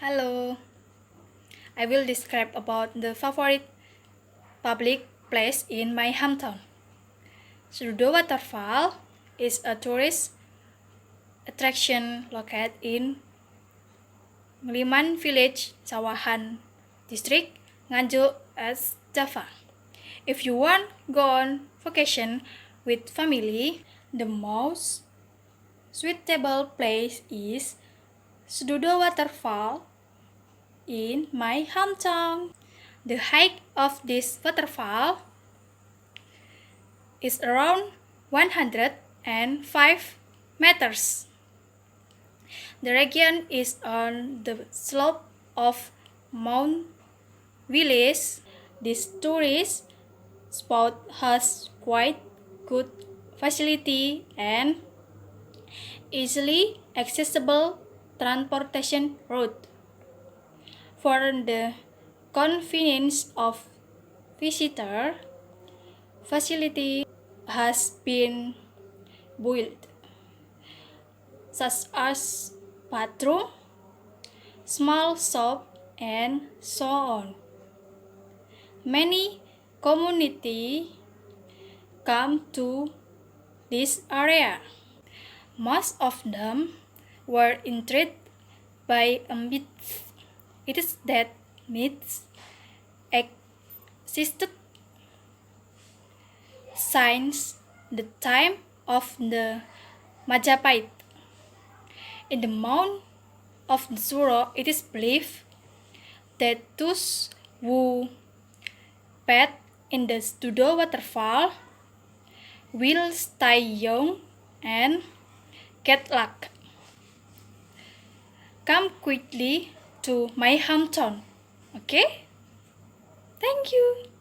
Hello, I will describe about the favorite public place in my hometown. Sedudo Waterfall is a tourist attraction located in Ngeliman Village, Sawahan District, Nganjuk, Java. If you want go on vacation with family, the most suitable place is Sedudo Waterfall in my hometown. The height of this waterfall is around 105 meters. The region is on the slope of Mount Village. This tourist spot has quite good facility and easily accessible transportation route. For the convenience of visitor, facility has been built, such as bathroom, small shop, and so on. Many community come to this area. Most of them were intrigued by a myth. It is that myths existed since the time of the Majapahit. In the mouth of the Suro, it is believed that those who bathe in the Sedudo Waterfall will stay young and get luck. Come quickly to my hometown. Okay? Thank you.